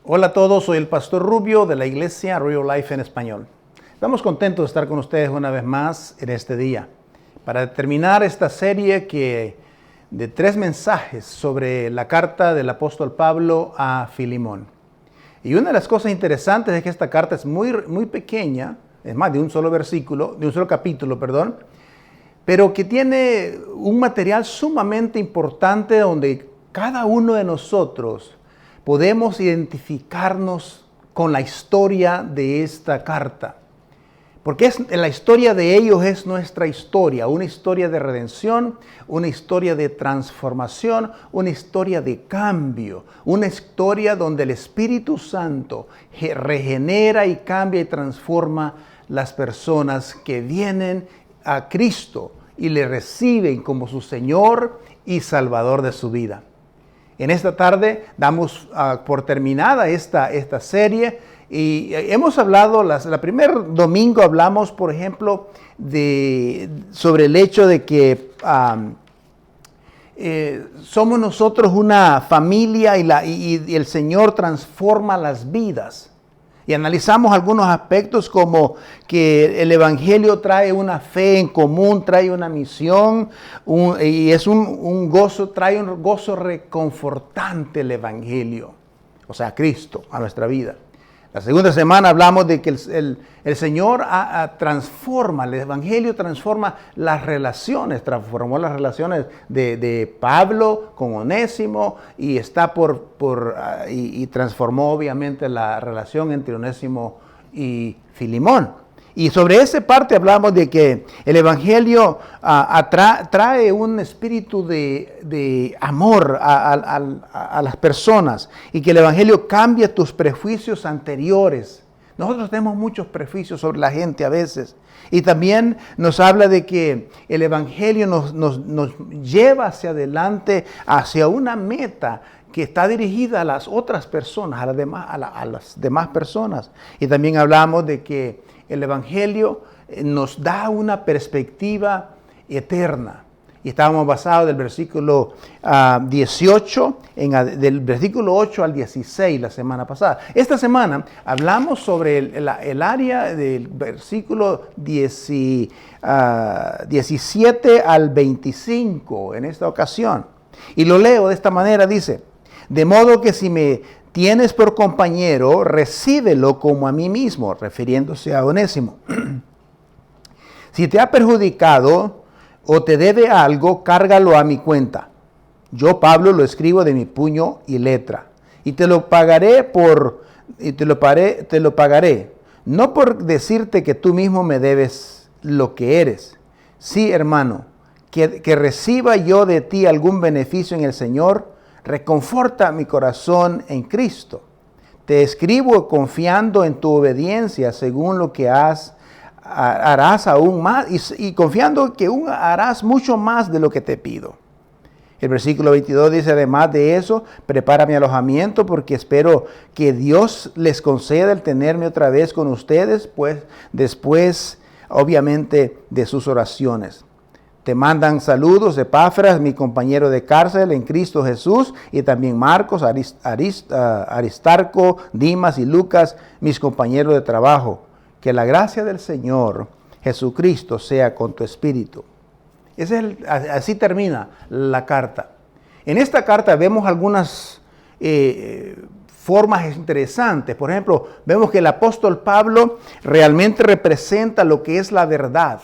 Hola a todos, soy el Pastor Rubio de la Iglesia Real Life en Español. Estamos contentos de estar con ustedes una vez más en este día para terminar esta serie de 3 mensajes sobre la carta del apóstol Pablo a Filemón. Y una de las cosas interesantes es que esta carta es muy pequeña, es más, de un solo capítulo, pero que tiene un material sumamente importante donde cada uno de nosotros podemos identificarnos con la historia de esta carta. Porque la historia de ellos es nuestra historia, una historia de redención, una historia de transformación, una historia de cambio, una historia donde el Espíritu Santo regenera y cambia y transforma las personas que vienen a Cristo y le reciben como su Señor y Salvador de su vida. En esta tarde damos por terminada esta serie y hemos hablado, la primer domingo hablamos, por ejemplo, sobre el hecho de que somos nosotros una familia y el Señor transforma las vidas. Y analizamos algunos aspectos como que el Evangelio trae una fe en común, trae una misión y es un gozo, trae un gozo reconfortante el Evangelio, o sea, Cristo a nuestra vida. La segunda semana hablamos de que el Señor transforma, el Evangelio transforma las relaciones, transformó las relaciones de Pablo con Onésimo y y transformó obviamente la relación entre Onésimo y Filemón. Y sobre esa parte hablamos de que el Evangelio trae un espíritu de amor a las personas y que el Evangelio cambia tus prejuicios anteriores. Nosotros tenemos muchos prejuicios sobre la gente a veces. Y también nos habla de que el Evangelio nos lleva hacia adelante, hacia una meta que está dirigida a las otras personas, a las demás personas. Y también hablamos de que el Evangelio nos da una perspectiva eterna. Y estábamos basados del versículo 18, del versículo 8 al 16 la semana pasada. Esta semana hablamos sobre el área del versículo 17 al 25 en esta ocasión. Y lo leo de esta manera, dice: de modo que si me tienes por compañero, recíbelo como a mí mismo, refiriéndose a Onésimo. Si te ha perjudicado o te debe algo, cárgalo a mi cuenta. Yo, Pablo, lo escribo de mi puño y letra. Y te lo pagaré no por decirte que tú mismo me debes lo que eres. Sí, hermano, que reciba yo de ti algún beneficio en el Señor. Reconforta mi corazón en Cristo. Te escribo confiando en tu obediencia según lo que harás aún más y confiando que aún harás mucho más de lo que te pido. El versículo 22 dice: además de eso, prepara mi alojamiento porque espero que Dios les conceda el tenerme otra vez con ustedes, pues después, obviamente, de sus oraciones. Te mandan saludos de Epafras, mi compañero de cárcel en Cristo Jesús, y también Marcos, Aristarco, Dimas y Lucas, mis compañeros de trabajo. Que la gracia del Señor Jesucristo sea con tu espíritu. Así termina la carta. En esta carta vemos algunas formas interesantes. Por ejemplo, vemos que el apóstol Pablo realmente representa lo que es la verdad.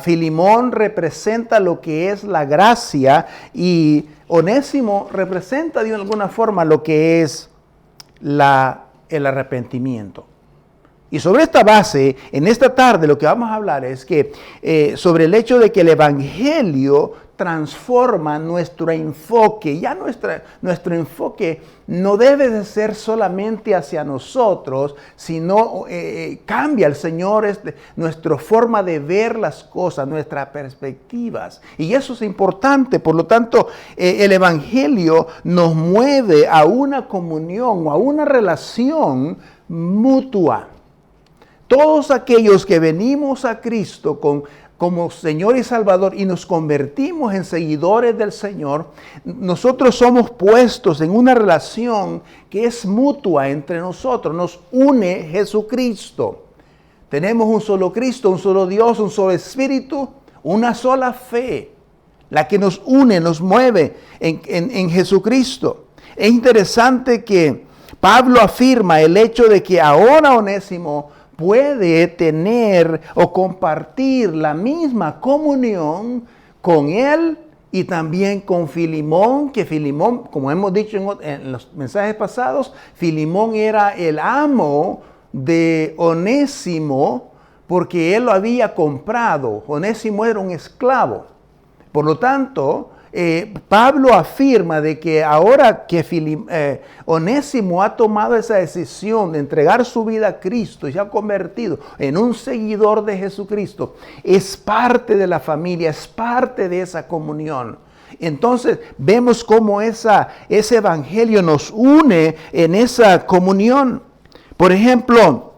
Filemón representa lo que es la gracia y Onésimo representa de alguna forma lo que es el arrepentimiento. Y sobre esta base, en esta tarde lo que vamos a hablar es que sobre el hecho de que el Evangelio transforma nuestro enfoque. Ya nuestro enfoque no debe de ser solamente hacia nosotros, sino cambia el Señor nuestra forma de ver las cosas, nuestras perspectivas. Y eso es importante. Por lo tanto, el Evangelio nos mueve a una comunión o a una relación mutua. Todos aquellos que venimos a Cristo como Señor y Salvador y nos convertimos en seguidores del Señor, nosotros somos puestos en una relación que es mutua entre nosotros. Nos une Jesucristo. Tenemos un solo Cristo, un solo Dios, un solo Espíritu, una sola fe, la que nos une, nos mueve en Jesucristo. Es interesante que Pablo afirma el hecho de que ahora Onésimo puede tener o compartir la misma comunión con él y también con Filimón, que Filimón, como hemos dicho en los mensajes pasados, Filimón era el amo de Onésimo porque él lo había comprado. Onésimo era un esclavo. Por lo tanto, Pablo afirma de que ahora que Onésimo ha tomado esa decisión de entregar su vida a Cristo y se ha convertido en un seguidor de Jesucristo, es parte de la familia, es parte de esa comunión. Entonces vemos cómo ese evangelio nos une en esa comunión. Por ejemplo,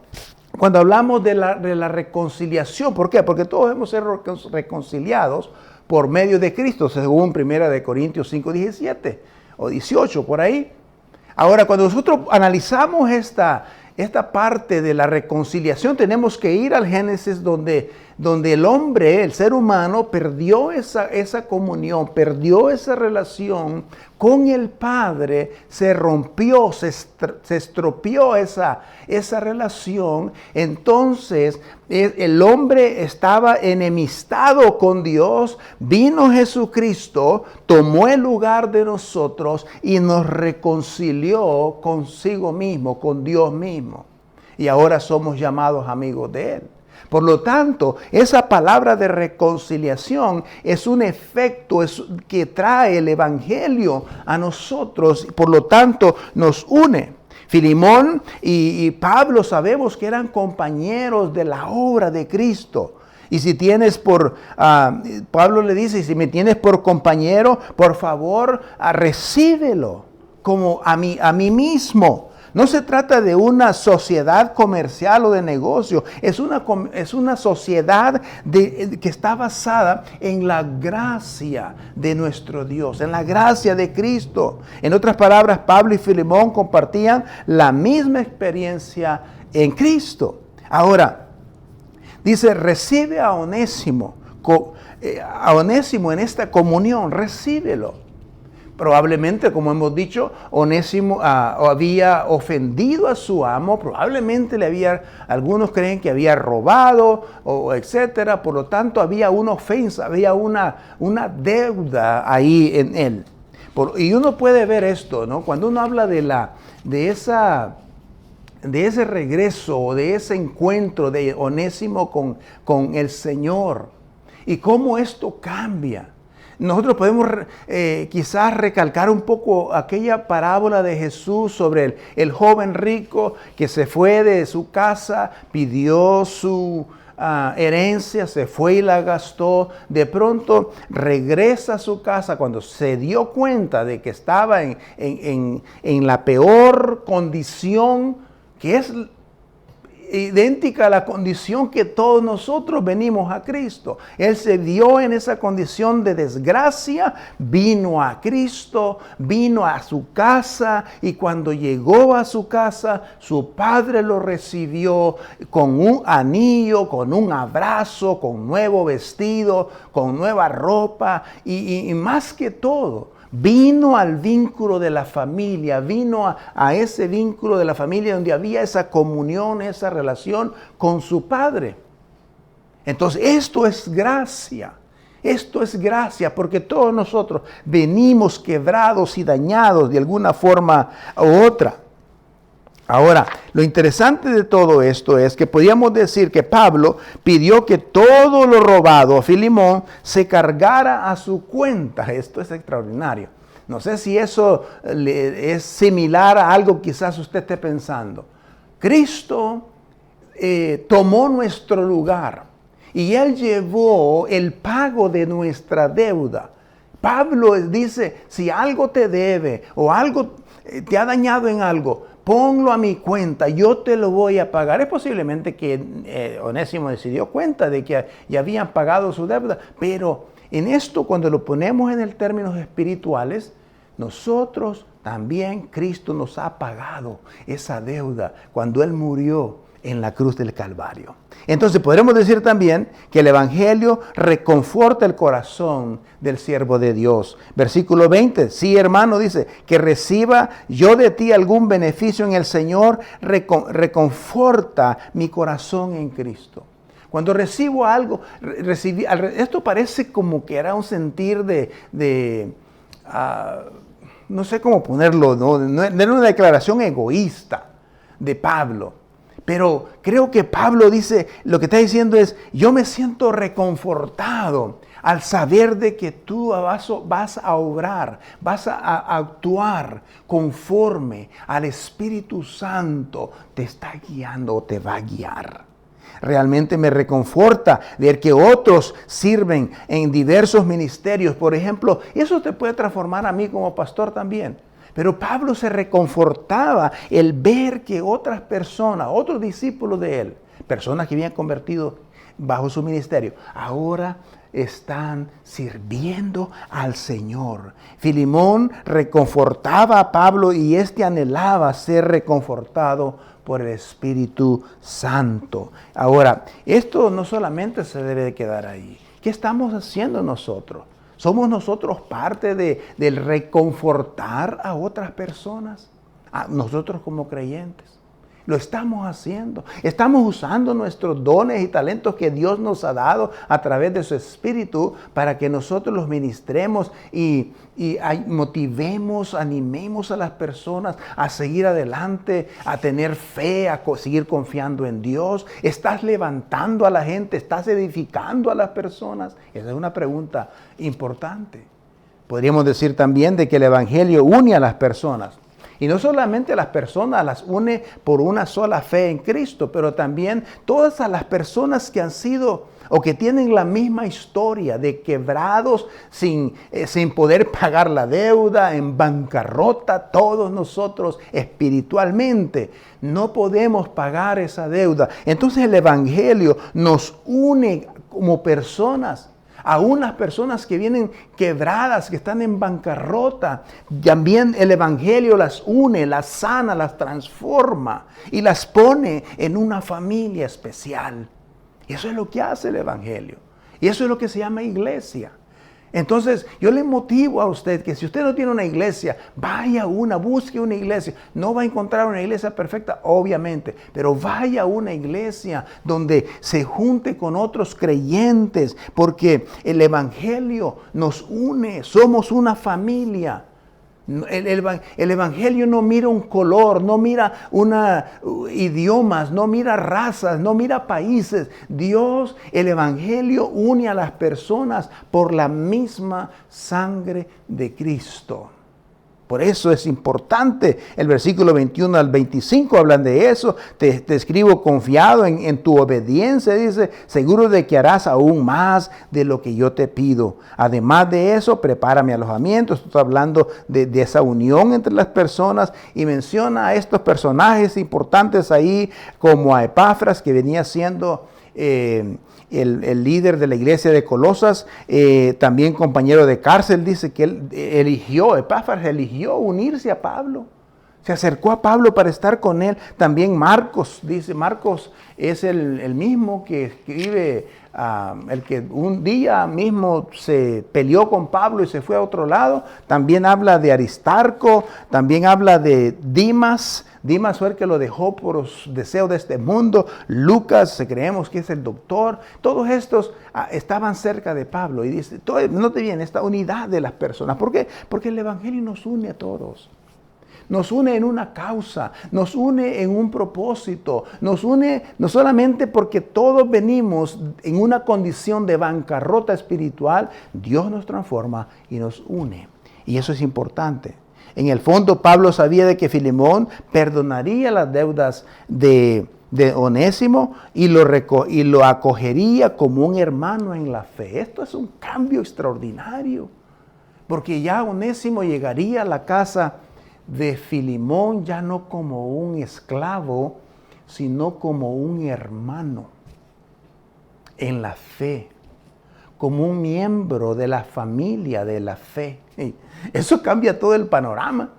cuando hablamos de la reconciliación, ¿por qué? Porque todos hemos sido reconciliados por medio de Cristo, según 1 Corintios 5, 17 o 18, por ahí. Ahora, cuando nosotros analizamos esta parte de la reconciliación, tenemos que ir al Génesis donde el hombre, el ser humano, perdió esa comunión, perdió esa relación con el Padre, se rompió, se estropeó esa relación. Entonces el hombre estaba enemistado con Dios, vino Jesucristo, tomó el lugar de nosotros y nos reconcilió consigo mismo, con Dios mismo. Y ahora somos llamados amigos de Él. Por lo tanto, esa palabra de reconciliación es un efecto que trae el evangelio a nosotros, por lo tanto nos une. Filimón y Pablo sabemos que eran compañeros de la obra de Cristo. Y si tienes Pablo le dice, si me tienes por compañero, por favor, recíbelo como a mí mismo. No se trata de una sociedad comercial o de negocio. Es una sociedad que está basada en la gracia de nuestro Dios, en la gracia de Cristo. En otras palabras, Pablo y Filemón compartían la misma experiencia en Cristo. Ahora, dice, recibe a Onésimo en esta comunión, recíbelo. Probablemente, como hemos dicho, Onésimo había ofendido a su amo, probablemente algunos creen que había robado, o etcétera, por lo tanto había una ofensa, había una deuda ahí en él. Y uno puede ver esto, ¿no? Cuando uno habla de ese regreso, de ese encuentro de Onésimo con el Señor, y cómo esto cambia. Nosotros podemos quizás recalcar un poco aquella parábola de Jesús sobre el joven rico que se fue de su casa, pidió su herencia, se fue y la gastó. De pronto regresa a su casa cuando se dio cuenta de que estaba en la peor condición, que es idéntica a la condición que todos nosotros venimos a Cristo. Él se vio en esa condición de desgracia, vino a Cristo, vino a su casa, y cuando llegó a su casa, su padre lo recibió con un anillo, con un abrazo, con nuevo vestido, con nueva ropa, y más que todo, vino al vínculo de la familia, vino a ese vínculo de la familia donde había esa comunión, esa relación con su padre. Entonces, esto es gracia. Esto es gracia porque todos nosotros venimos quebrados y dañados de alguna forma u otra. Ahora, lo interesante de todo esto es que podríamos decir que Pablo pidió que todo lo robado a Filemón se cargara a su cuenta. Esto es extraordinario. No sé si eso es similar a algo que quizás usted esté pensando. Cristo tomó nuestro lugar y Él llevó el pago de nuestra deuda. Pablo dice, si algo te debe o algo te ha dañado en algo, ponlo a mi cuenta, yo te lo voy a pagar. Es posiblemente que Onésimo se dio cuenta de que ya habían pagado su deuda, pero en esto, cuando lo ponemos en el términos espirituales, nosotros también, Cristo nos ha pagado esa deuda cuando Él murió en la cruz del Calvario. Entonces podremos decir también que el Evangelio reconforta el corazón del siervo de Dios. Versículo 20, sí, hermano, dice, que reciba yo de ti algún beneficio en el Señor, reconforta mi corazón en Cristo. Cuando recibo algo, esto parece como que era un sentir no sé cómo ponerlo, no era una declaración egoísta de Pablo. Pero creo que Pablo dice, lo que está diciendo es, yo me siento reconfortado al saber de que tú vas a obrar, vas a actuar conforme al Espíritu Santo te está guiando o te va a guiar. Realmente me reconforta ver que otros sirven en diversos ministerios. Por ejemplo, eso te puede transformar a mí como pastor también. Pero Pablo se reconfortaba el ver que otras personas, otros discípulos de él, personas que habían convertido bajo su ministerio, ahora están sirviendo al Señor. Filemón reconfortaba a Pablo y éste anhelaba ser reconfortado por el Espíritu Santo. Ahora, esto no solamente se debe de quedar ahí. ¿Qué estamos haciendo nosotros? ¿Somos nosotros parte del reconfortar a otras personas? A nosotros como creyentes. Lo estamos haciendo. Estamos usando nuestros dones y talentos que Dios nos ha dado a través de su Espíritu para que nosotros los ministremos y motivemos, animemos a las personas a seguir adelante, a tener fe, a seguir confiando en Dios. ¿Estás levantando a la gente? ¿Estás edificando a las personas? Esa es una pregunta importante. Podríamos decir también de que el Evangelio une a las personas. Y no solamente a las personas las une por una sola fe en Cristo, pero también todas a las personas que han sido o que tienen la misma historia de quebrados sin poder pagar la deuda, en bancarrota, todos nosotros espiritualmente no podemos pagar esa deuda. Entonces el Evangelio nos une como personas. A unas personas que vienen quebradas, que están en bancarrota, también el Evangelio las une, las sana, las transforma y las pone en una familia especial. Y eso es lo que hace el Evangelio. Y eso es lo que se llama iglesia. Entonces, yo le motivo a usted que si usted no tiene una iglesia, vaya a una, busque una iglesia. No va a encontrar una iglesia perfecta, obviamente, pero vaya a una iglesia donde se junte con otros creyentes, porque el Evangelio nos une, somos una familia. El Evangelio no mira un color, no mira idiomas, no mira razas, no mira países. El Evangelio une a las personas por la misma sangre de Cristo. Por eso es importante, el versículo 21 al 25 hablan de eso. Te escribo confiado en tu obediencia, dice, seguro de que harás aún más de lo que yo te pido. Además de eso, prepara mi alojamiento. Estoy hablando de esa unión entre las personas y menciona a estos personajes importantes ahí, como a Epafras, que venía siendo el líder de la iglesia de Colosas, también compañero de cárcel. Dice que Epafras eligió unirse a Pablo. Se acercó a Pablo para estar con él. También Marcos, dice, Marcos es el mismo que escribe, el que un día mismo se peleó con Pablo y se fue a otro lado. También habla de Aristarco, también habla de Dimas. Dimas fue el que lo dejó por los deseos de este mundo. Lucas, creemos que es el doctor. Todos estos estaban cerca de Pablo. Y dice, note bien esta unidad de las personas. ¿Por qué? Porque el Evangelio nos une a todos. Nos une en una causa, nos une en un propósito, nos une no solamente porque todos venimos en una condición de bancarrota espiritual, Dios nos transforma y nos une. Y eso es importante. En el fondo, Pablo sabía de que Filemón perdonaría las deudas de Onésimo y lo acogería como un hermano en la fe. Esto es un cambio extraordinario, porque ya Onésimo llegaría a la casa de Filemón ya no como un esclavo, sino como un hermano en la fe, como un miembro de la familia de la fe. Eso cambia todo el panorama.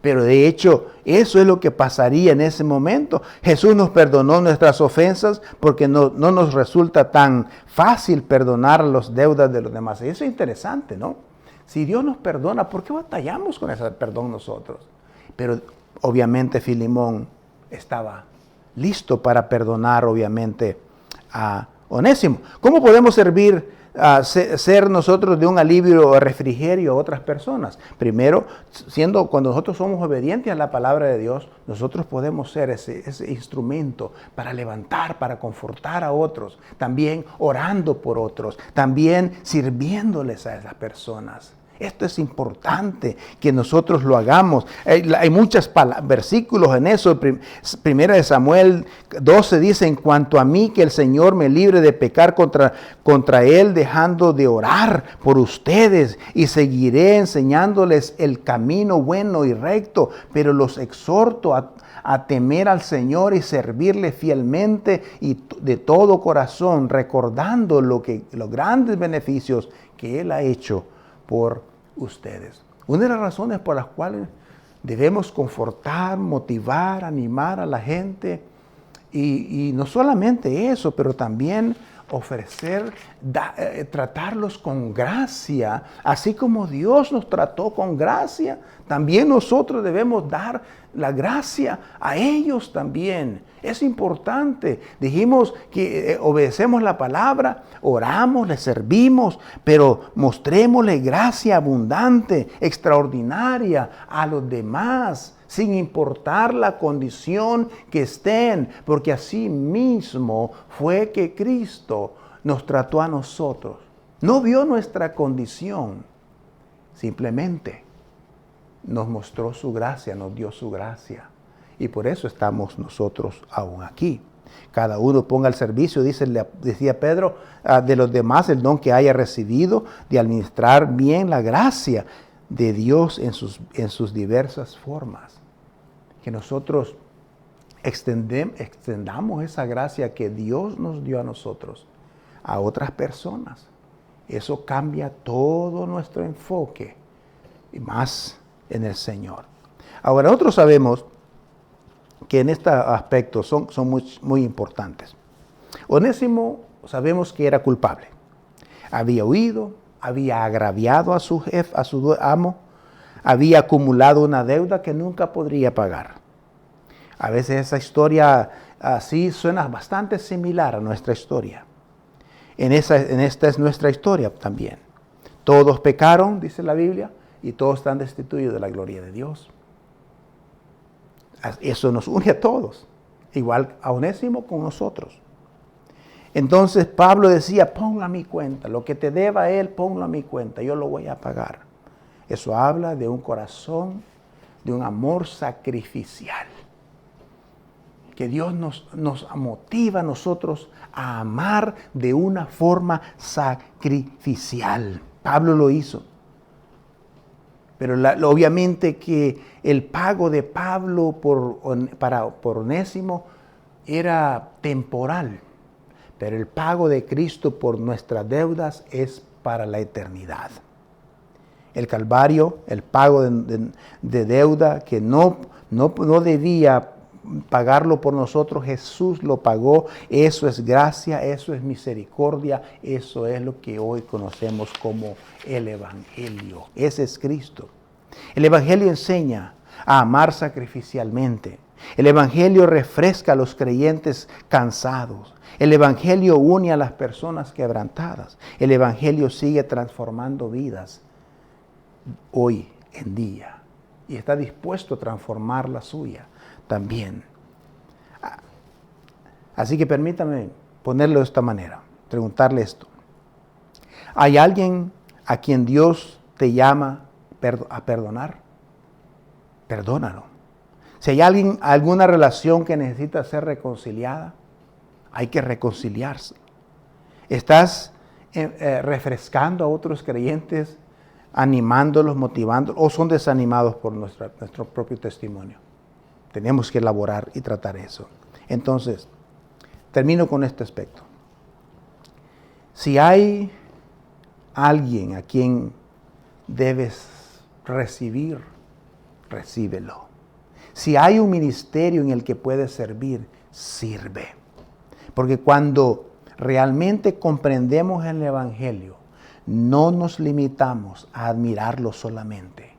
Pero de hecho, eso es lo que pasaría en ese momento. Jesús nos perdonó nuestras ofensas porque no nos resulta tan fácil perdonar las deudas de los demás. Eso es interesante, ¿no? Si Dios nos perdona, ¿por qué batallamos con ese perdón nosotros? Pero obviamente Filemón estaba listo para perdonar, obviamente, a Onésimo. ¿Cómo podemos ser nosotros de un alivio o refrigerio a otras personas? Primero, cuando nosotros somos obedientes a la palabra de Dios, nosotros podemos ser ese instrumento para levantar, para confortar a otros, también orando por otros, también sirviéndoles a esas personas. Esto es importante que nosotros lo hagamos. Hay muchos versículos en eso. Primera de Samuel 12 dice: en cuanto a mí, que el Señor me libre de pecar contra Él, dejando de orar por ustedes, y seguiré enseñándoles el camino bueno y recto, pero los exhorto a temer al Señor y servirle fielmente y de todo corazón, recordando los grandes beneficios que Él ha hecho por ustedes. Una de las razones por las cuales debemos confortar, motivar, animar a la gente, y no solamente eso, pero también ofrecer, tratarlos con gracia, así como Dios nos trató con gracia, también nosotros debemos dar la gracia a ellos también. Es importante. Dijimos que obedecemos la palabra, oramos, le servimos, pero mostrémosle gracia abundante, extraordinaria a los demás, sin importar la condición que estén, porque así mismo fue que Cristo nos trató a nosotros. No vio nuestra condición, simplemente nos mostró su gracia, nos dio su gracia. Y por eso estamos nosotros aún aquí. Cada uno ponga al servicio, decía Pedro, de los demás el don que haya recibido, de administrar bien la gracia de Dios en sus diversas formas. Que nosotros extendamos esa gracia que Dios nos dio a nosotros a otras personas. Eso cambia todo nuestro enfoque, y más en el Señor. Ahora, nosotros sabemos que en este aspecto son muy importantes. Onésimo sabemos que era culpable. Había huido, había agraviado a su jefe, a su amo, había acumulado una deuda que nunca podría pagar. A veces esa historia así suena bastante similar a nuestra historia. Esta es nuestra historia también. Todos pecaron, dice la Biblia, y todos están destituidos de la gloria de Dios. Eso nos une a todos, igual a Onésimo con nosotros. Entonces Pablo decía: ponlo a mi cuenta, lo que te deba a él, ponlo a mi cuenta, yo lo voy a pagar. Eso habla de un corazón, de un amor sacrificial, que Dios nos motiva a nosotros a amar de una forma sacrificial. Pablo lo hizo. Pero obviamente que el pago de Pablo por Onésimo era temporal. Pero el pago de Cristo por nuestras deudas es para la eternidad. El Calvario, el pago de deuda que no debía pagarlo por nosotros, Jesús lo pagó. Eso es gracia, eso es misericordia, eso es lo que hoy conocemos como el Evangelio. Ese es Cristo. El Evangelio enseña a amar sacrificialmente. El Evangelio refresca a los creyentes cansados. El Evangelio une a las personas quebrantadas. El Evangelio sigue transformando vidas hoy en día y está dispuesto a transformar la suya también. Así que permítame ponerlo de esta manera, preguntarle esto. ¿Hay alguien a quien Dios te llama a perdonar? Perdónalo. Si hay alguna relación que necesita ser reconciliada, hay que reconciliarse. ¿Estás refrescando a otros creyentes animándolos, motivándolos, o son desanimados por nuestro propio testimonio. Tenemos que elaborar y tratar eso. Entonces, termino con este aspecto. Si hay alguien a quien debes recibir, recíbelo. Si hay un ministerio en el que puedes servir, sirve. Porque cuando realmente comprendemos el Evangelio, no nos limitamos a admirarlo solamente.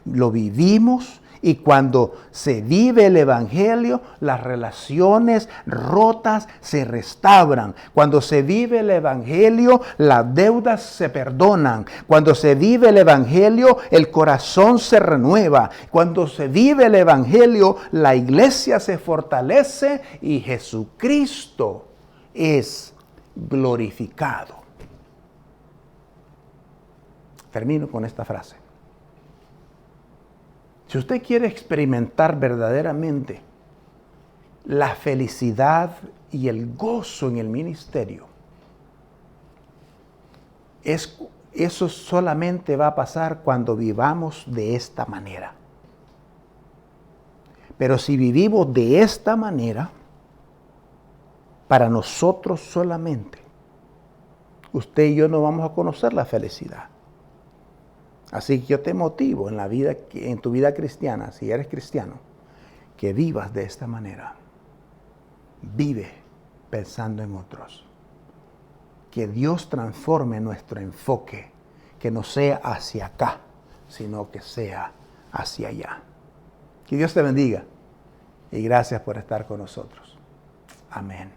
Lo vivimos, y cuando se vive el Evangelio, las relaciones rotas se restauran. Cuando se vive el Evangelio, las deudas se perdonan. Cuando se vive el Evangelio, el corazón se renueva. Cuando se vive el Evangelio, la iglesia se fortalece y Jesucristo es glorificado. Termino con esta frase. Si usted quiere experimentar verdaderamente la felicidad y el gozo en el ministerio, eso solamente va a pasar cuando vivamos de esta manera. Pero si vivimos de esta manera, para nosotros solamente, usted y yo no vamos a conocer la felicidad. Así que yo te motivo en tu vida cristiana, si eres cristiano, que vivas de esta manera. Vive pensando en otros. Que Dios transforme nuestro enfoque, que no sea hacia acá, sino que sea hacia allá. Que Dios te bendiga y gracias por estar con nosotros. Amén.